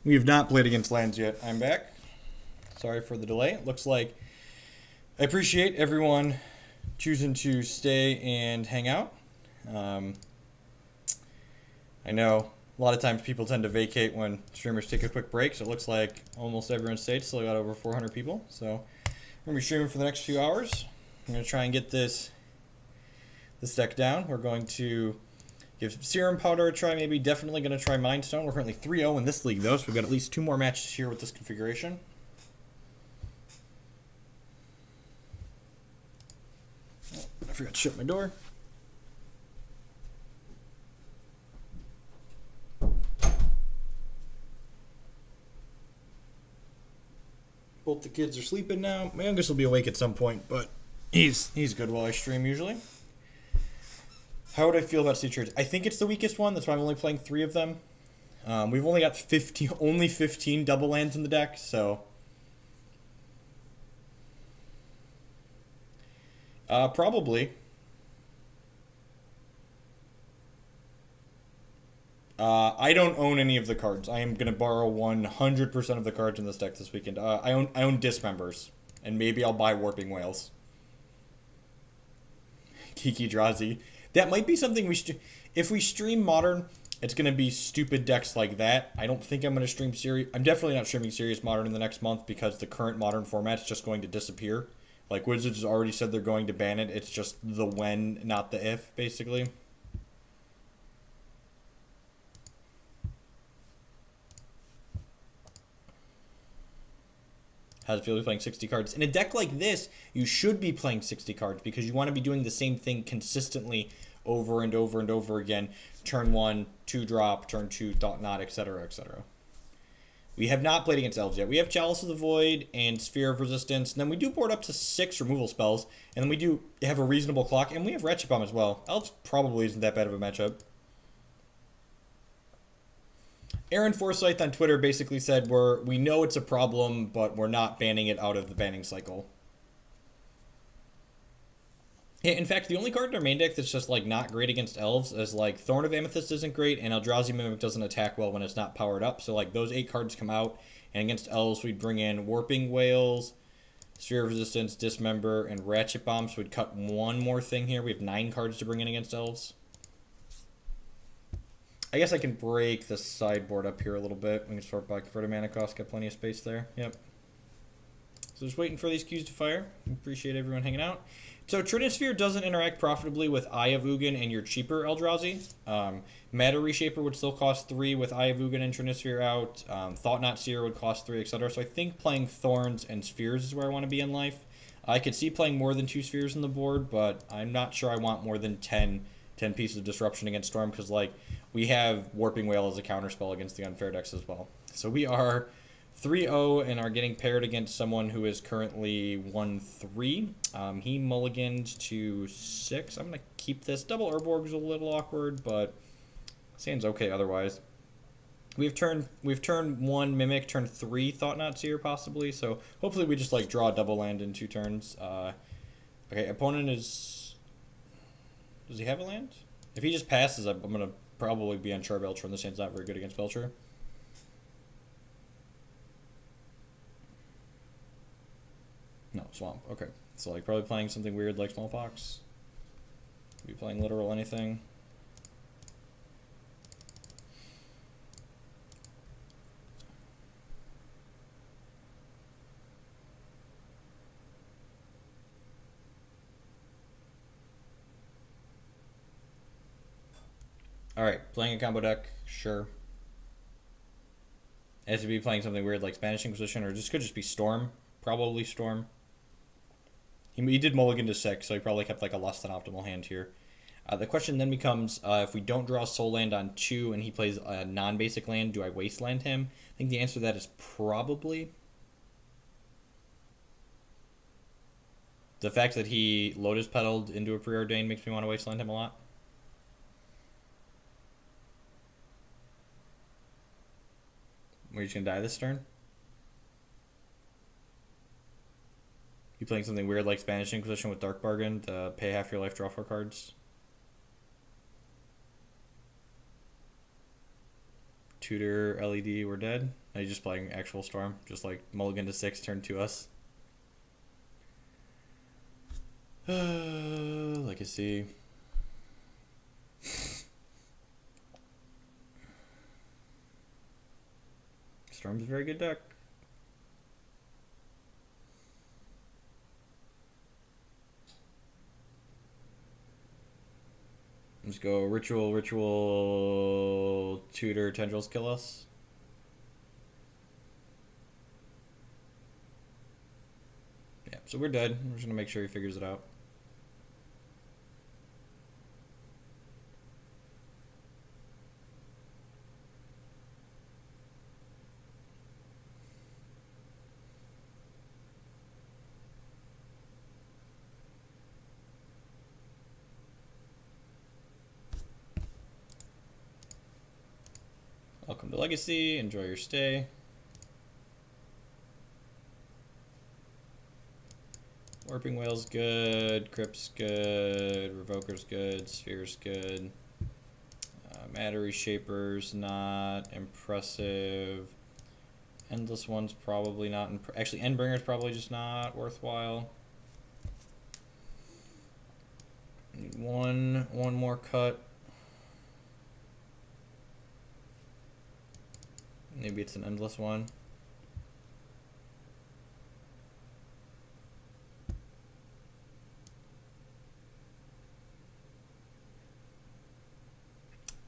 We have not played against lands yet. I'm back. Sorry for the delay. It looks like I appreciate everyone choosing to stay and hang out. Um, I know a lot of times people tend to vacate when streamers take a quick break, so it looks like almost everyone stayed. Still got over 400 people. So we're going to be streaming for the next few hours. I'm going to try and get this deck down. We're going to give Serum Powder a try, maybe. Definitely going to try Mind Stone. We're currently 3-0 in this league, though, so we've got at least 2 more matches here with this configuration. Oh, I forgot to shut my door. Both the kids are sleeping now. My youngest will be awake at some point, but he's good while I stream usually. How would I feel about Sea Trades? I think it's the weakest one. That's why I'm only playing 3 of them. We've only got 15 double lands in the deck, so probably. I don't own any of the cards. I am gonna borrow 100% of the cards in this deck this weekend. I own Dismembers, and maybe I'll buy Warping Whales. Kiki Drazi. That might be something if we stream Modern, it's gonna be stupid decks like that. I don't think I'm gonna stream Serious. I'm definitely not streaming Serious Modern in the next month because the current Modern format's just going to disappear. Like Wizards has already said they're going to ban it. It's just the when, not the if, basically. How does it feel to be playing 60 cards? In a deck like this, you should be playing 60 cards because you want to be doing the same thing consistently over and over and over again. Turn 1, 2 drop, turn 2, Thought Knot, etc., etc. We have not played against Elves yet. We have Chalice of the Void and Sphere of Resistance, and then we do board up to 6 removal spells, and then we do have a reasonable clock, and we have Wretched Bomb as well. Elves probably isn't that bad of a matchup. Aaron Forsyth on Twitter basically said we know it's a problem, but we're not banning it out of the banning cycle. Yeah, in fact, the only card in our main deck that's just like not great against elves is like Thorn of Amethyst isn't great, and Eldrazi Mimic doesn't attack well when it's not powered up. So like those 8 cards come out, and against elves we'd bring in Warping Whales, Sphere of Resistance, Dismember, and Ratchet Bomb. So we'd cut one more thing here. We have 9 cards to bring in against elves. I guess I can break the sideboard up here a little bit. We can sort by converted mana cost. Got plenty of space there. Yep. So just waiting for these queues to fire. Appreciate everyone hanging out. So Trinisphere doesn't interact profitably with Eye of Ugin and your cheaper Eldrazi. Matter Reshaper would still cost 3 with Eye of Ugin and Trinisphere out. Thought Knot Seer would cost 3, etc. So I think playing Thorns and Spheres is where I want to be in life. I could see playing more than 2 Spheres in the board, but I'm not sure I want more than 10 pieces of disruption against Storm, because like we have Warping Whale as a counterspell against the unfair decks as well. So we are 3-0 and are getting paired against someone who is currently 1-3. He mulliganed to 6. I'm going to keep this. Double Urborg's a little awkward, but seems okay otherwise. We've turned 1 Mimic, turned 3 Thought Knot Seer possibly, so hopefully we just like draw a double land in 2 turns. Okay, opponent is... Does he have a land? If he just passes, I'm going to probably be on Charbelcher, and this hand's not very good against Belcher. No, Swamp. Okay. So, like, probably playing something weird like Smallpox. Be playing literal anything. Alright, playing a combo deck, sure. It has to be playing something weird like Spanish Inquisition, or just could just be Storm. Probably Storm. He did mulligan to 6, so he probably kept like a less than optimal hand here. The question then becomes, if we don't draw a soul land on 2 and he plays a non-basic land, do I wasteland him? I think the answer to that is probably. The fact that he Lotus Petaled into a Preordained makes me want to wasteland him a lot. Are you just going to die this turn? You playing something weird like Spanish Inquisition with Dark Bargain to pay half your life, draw 4 cards? tutor LED, we're dead. Now you're just playing actual Storm, just like mulligan to 6, turn to us. Legacy. Storm's a very good deck. Let's go ritual, tutor, tendrils kill us. Yeah, so we're dead. We're just gonna make sure he figures it out. Welcome to Legacy. Enjoy your stay. Warping Whale's good. Crypt's good. Revoker's good. Sphere's good. Matter Reshaper's not impressive. Endless One's probably not. Actually, Endbringer's probably just not worthwhile. Need one more cut. Maybe it's an Endless One.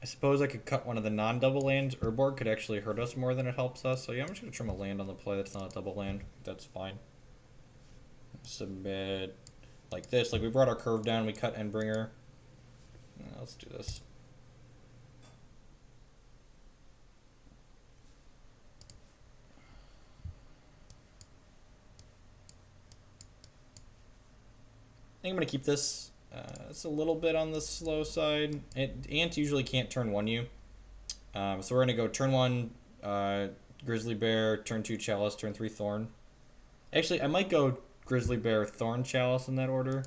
I suppose I could cut one of the non-double lands. Urborg could actually hurt us more than it helps us. So yeah, I'm just going to trim a land on the play that's not a double land. That's fine. Submit like this. Like we brought our curve down. We cut Endbringer. Let's do this. I think I'm going to keep this. It's a little bit on the slow side. Ant usually can't turn 1 you. So we're going to go turn 1 Grizzly Bear, turn 2 Chalice, turn 3 Thorn. Actually, I might go Grizzly Bear, Thorn, Chalice in that order.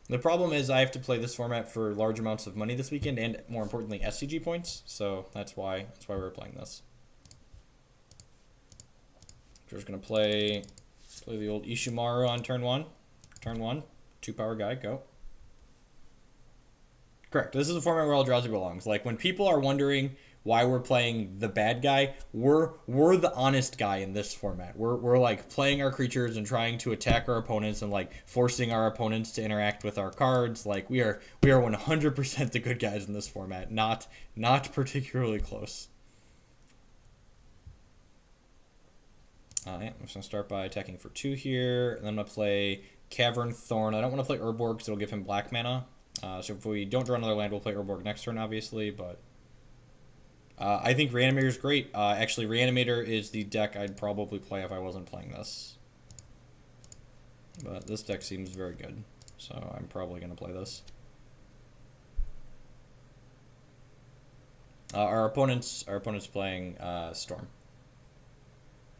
The problem is I have to play this format for large amounts of money this weekend and, more importantly, SCG points. So that's why we're playing this. We're just going to play the old Ishimaru on turn 1. Turn 1, 2-power guy, go. Correct. This is a format where Eldrazi belongs. Like, when people are wondering why we're playing the bad guy, we're the honest guy in this format. We're like playing our creatures and trying to attack our opponents and like forcing our opponents to interact with our cards. Like, we are 100% the good guys in this format. Not particularly close. Yeah, I'm just going to start by attacking for 2 here, and then I'm going to play Cavern Thorn. I don't want to play Urborg because it'll give him black mana. So if we don't draw another land, we'll play Urborg next turn, obviously, but I think Reanimator is great. Actually, Reanimator is the deck I'd probably play if I wasn't playing this. But this deck seems very good, so I'm probably going to play this. Our opponent's playing Storm.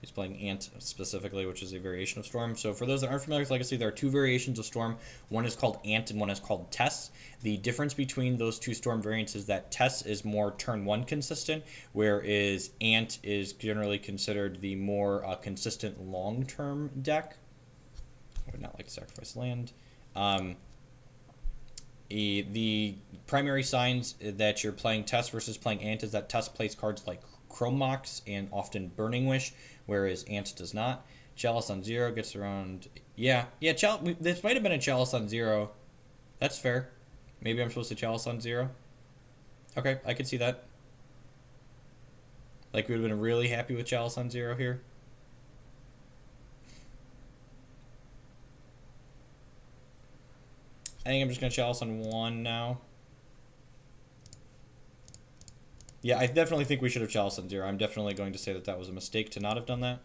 He's playing Ant specifically, which is a variation of Storm. So for those that aren't familiar with Legacy, there are 2 variations of Storm. One is called Ant and one is called Tess. The difference between those 2 Storm variants is that Tess is more turn 1 consistent, whereas Ant is generally considered the more consistent long-term deck. I would not like to sacrifice land. The primary signs that you're playing Tess versus playing Ant is that Tess plays cards like Chrome Mox and often Burning Wish, whereas Ant does not. Chalice on 0 gets around... Yeah, this might have been a Chalice on 0. That's fair. Maybe I'm supposed to Chalice on 0. Okay, I could see that. Like, we would have been really happy with Chalice on 0 here. I think I'm just going to Chalice on 1 now. Yeah, I definitely think we should have Chalice on 0. I'm definitely going to say that was a mistake to not have done that.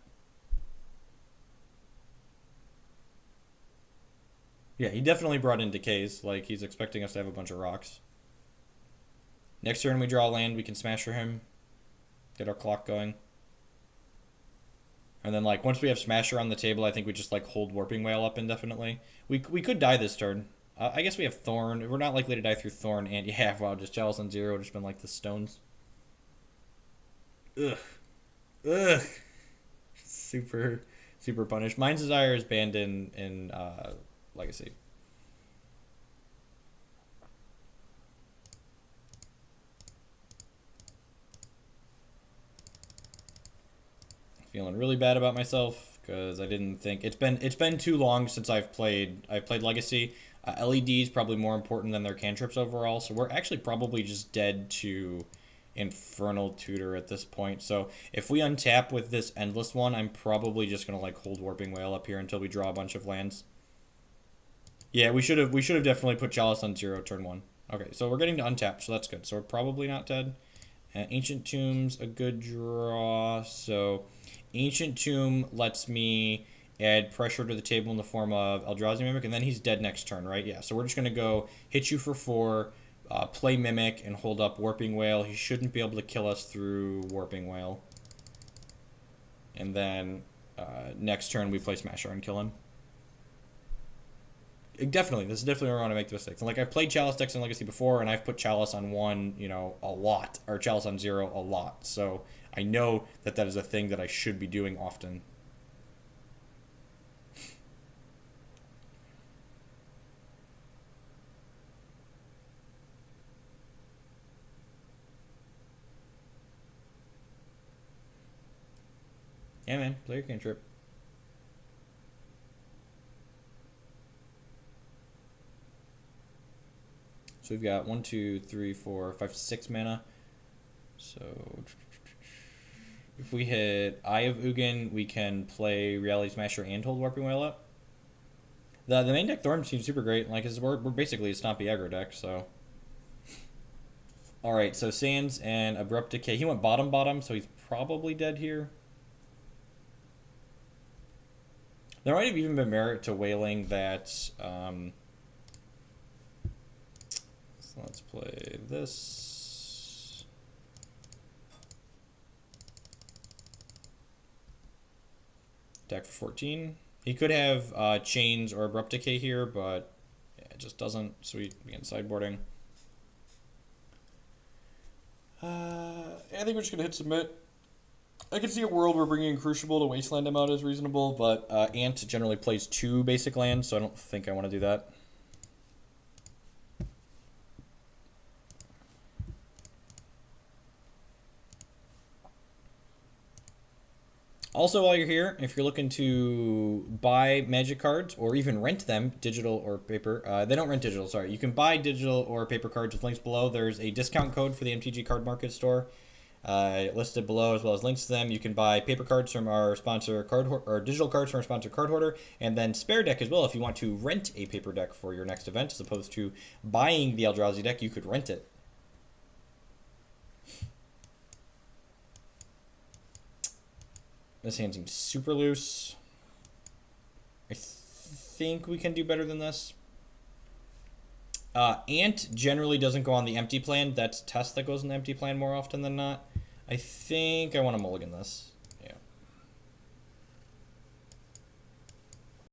Yeah, he definitely brought in Decays. Like, he's expecting us to have a bunch of rocks. Next turn we draw land, we can Smasher him. Get our clock going. And then, like, once we have Smasher on the table, I think we just, like, hold Warping Whale up indefinitely. We could die this turn. I guess we have Thorn. We're not likely to die through Thorn. And, yeah, wow, just Chalice on 0 would have just been, like, the stones. Ugh. Ugh. Super, super punished. Mind's Desire is banned in Legacy. Feeling really bad about myself because I didn't think it's been too long since I've played Legacy. LEDs probably more important than their cantrips overall, so we're actually probably just dead to Infernal Tutor at this point. So if we untap with this Endless one, I'm probably just gonna like hold Warping Wail up here until we draw a bunch of lands. Yeah, we should have definitely put Chalice on 0 turn 1. Okay, so we're getting to untap, so that's good. So we're probably not dead. Ancient Tomb's a good draw, so Ancient Tomb lets me add pressure to the table in the form of Eldrazi Mimic, and then he's dead next turn, right? Yeah, so we're just going to go hit you for 4, play Mimic, and hold up Warping Wail. He shouldn't be able to kill us through Warping Wail. And then next turn we play Smasher and kill him. Definitely, this is definitely where I want to make the mistakes. And like I've played Chalice decks in Legacy before, and I've put Chalice on 1, a lot, or Chalice on 0 a lot. So I know that that is a thing that I should be doing often. Yeah, man, play your cantrip. So we've got 1, 2, 3, 4, 5, 6 mana. So if we hit Eye of Ugin, we can play Reality Smasher and hold Warping Wail up. The main deck Thorn seems super great. Like we're basically a stompy aggro deck, so. Alright, so Sands and Abrupt Decay. He went bottom, so he's probably dead here. There might have even been merit to wailing that. So let's play this. Deck for 14. He could have Chains or Abrupt Decay here, but yeah, it just doesn't. Sweet, begin sideboarding. I think we're just going to hit submit. I can see a world where bringing Crucible to Wasteland him out is reasonable, but Ant generally plays 2 basic lands, so I don't think I want to do that. Also, while you're here, if you're looking to buy Magic cards or even rent them, digital or paper, they don't rent digital, sorry. You can buy digital or paper cards with links below. There's a discount code for the MTG Card Market store listed below, as well as links to them. You can buy paper cards from our sponsor, or digital cards from our sponsor, Card Hoarder, and then Spare Deck as well. If you want to rent a paper deck for your next event, as opposed to buying the Eldrazi deck, you could rent it. This hand seems super loose. I think we can do better than this. Ant generally doesn't go on the empty plan. That's Test that goes on the empty plan more often than not. I think I want to mulligan this.